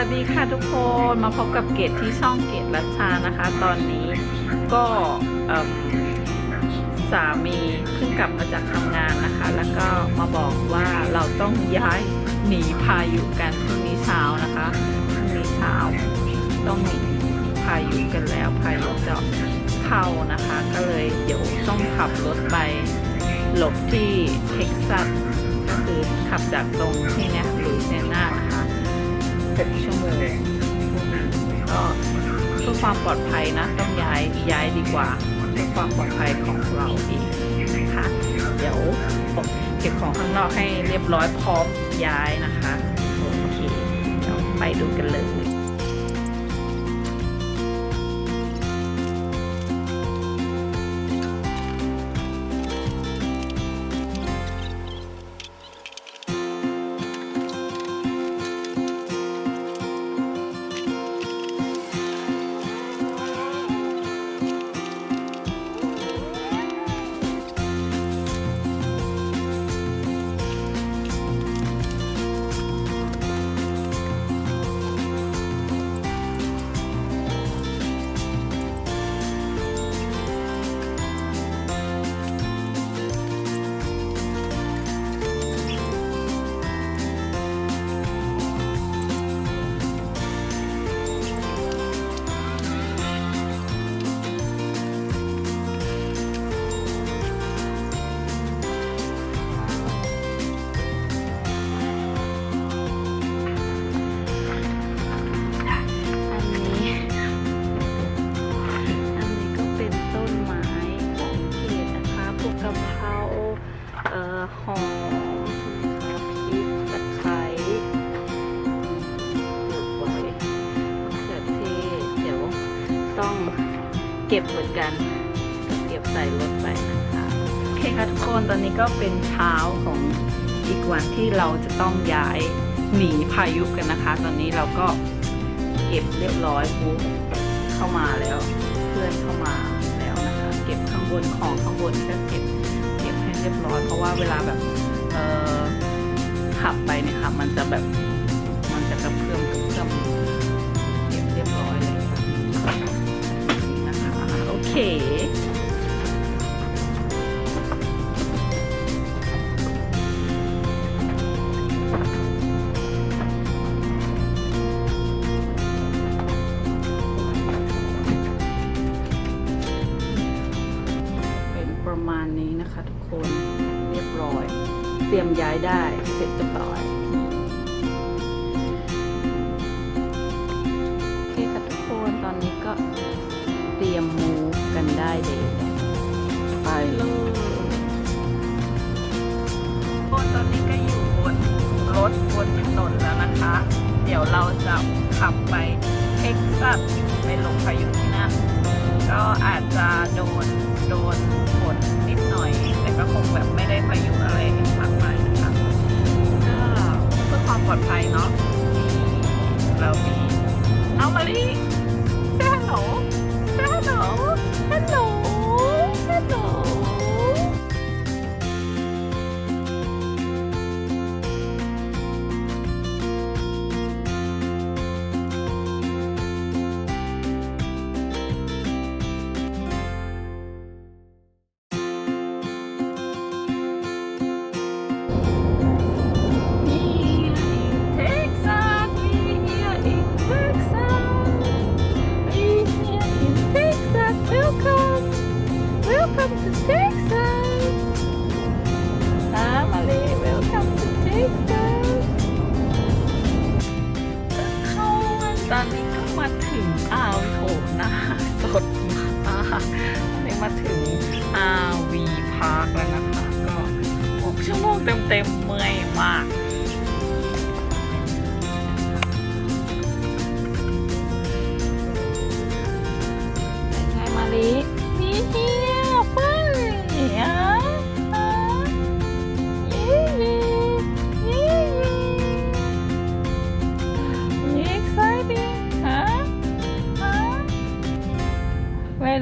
วัสดีค่ะทุกคนมาพบกับเกดที่ช่องเกดรัชชานะคะ ตอนนี้ก็สามีเพิ่งกลับมาจากทำงานนะคะ แล้วก็มาบอกว่าเราต้องย้ายหนีพายุกันพรุ่งนี้เช้านะคะพรุ่งนี้เช้าต้องหนีพายุกันแล้วพายุจะเข้านะคะ ก็เลยเดี๋ยวต้องขับรถไปหลบที่เท็กซัสก็คือขับจากตรงที่เนี่ยลุยเซียนานะคะ6 ชั่วโมงก็เพื่อความปลอดภัยนะต้องย้ายดีกว่าเพื่อความปลอดภัยของเราเองนะคะเดี๋ยวเก็บของข้างนอกให้เรียบร้อยพร้อมย้ายนะคะโอเคเดี๋ยวไปดูกันเลยหอมพริกตะไคร้ปล่อยมะเขือเทศเดี๋ยวต้องเก็บเหมือนกันเก็บใส่รถไปนะคะโอเคค่ะทุกคนตอนนี้ก็เป็นเช้าของอีกวันที่เราจะต้องย้ายหนีพายุกันนะคะตอนนี้เราก็เก็บเรียบร้อยปุ๊บเข้ามาแล้วเพื่อนเข้ามาแล้วนะคะเก็บข้างบนของข้างบนก็เก็บให้เรียบร้อยเพราะว่าเวลาแบบขับไปเนี่ยค่ะมันจะแบบมันจะกระเพื่อมเก็บเรียบร้อยเลยนะคะโอเคประมาณนี้นะคะทุกคนเรียบร้อยเตรียมย้ายได้เสร็จเรียบร้อยโอเคค่ะทุกคนตอนนี้ก็เตรียมมูฟกันได้เลยไปเลยตอนนี้ก็อยู่บนรถบนถนนแล้วนะคะเดี๋ยวเราจะขับไปเท็กซัสไปลงพายุที่นั่นก็อาจจะโดนฝนนิดหน่อยแต่ก็คงแบบไม่ได้พายุอะไรมากมายนะคะก็เพื่อความปลอดภัยเนาะเรามีเอามาลีเซ่ฮัลโหลเซ่ฮัลโหลฮัลโหลฮัลโหลตอนนี้ก็มาถึงโหน้าสดมากตอนนี้มาถึงRV Park แล้วนะคะก็6 ชั่วโมงเต็มเมื่อยมากเป็นไงมาลินี่เฮียไป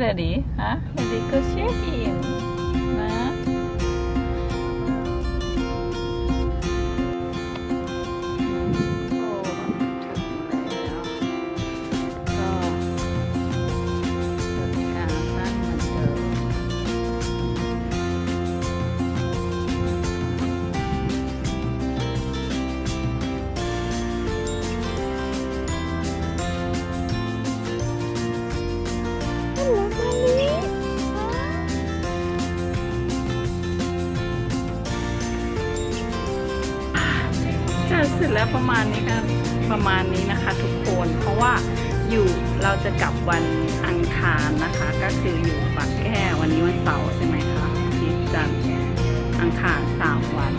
Ready? Huh? Ready? Go check in. Nah. Oh, เสร็จแล้วประมาณนี้กันประมาณนี้นะคะทุกคนเพราะว่าเราจะกลับวันอังคารนะคะ ก็คืออยู่ปากแก้ววันนี้วันเสาร์ใช่ไหมคะอาทิตย์จันทร์อังคาร3 วัน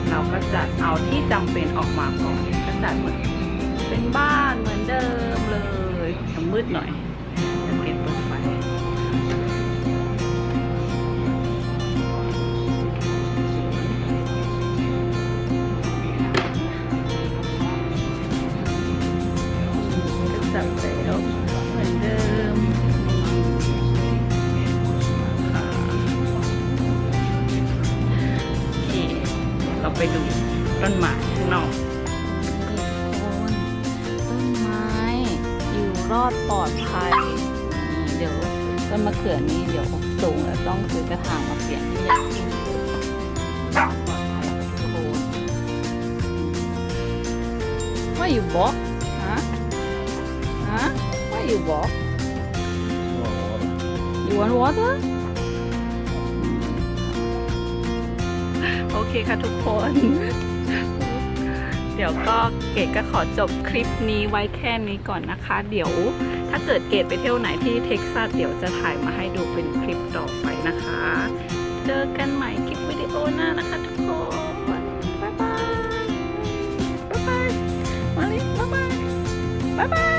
เราก็จะเอาที่จำเป็นออกมาก่อนก็จัดเหมือนเป็นบ้านเหมือนเดิมเลยจะมืดหน่อยจะเก็บเปิดไฟก็จัดแล้วเหมือนเดิมค่ะโอเคเราไปดูต้นไม้ข้างนอกต้นไม้อยู่รอดปลอดภัยเดี๋ยวต้นมะเขือนี้เดี๋ยวสูงแล้วต้องซื้อกระถางมาเปลี่ยนที่ใหญ่ขึ้นปลอดภัยทุกคนว่าอยู่บล็อกฮะว่าอยู่บล็อกอยู่วันวอเตอร์โอเคค่ะทุกคน เดี๋ยวก็เกดก็ขอจบคลิปนี้ไว้แค่นี้ก่อนนะคะ เดี๋ยวถ้าเกิดเกดไปเที่ยวไหนที่เท็กซัสเดี๋ยวจะถ่ายมาให้ดูเป็นคลิปต่อไปนะคะ เจอกันใหม่คลิปวิดีโอหน้านะคะทุกคน บ๊ายบาย บ๊ายบาย มาลิบ๊ายบาย บ๊ายบาย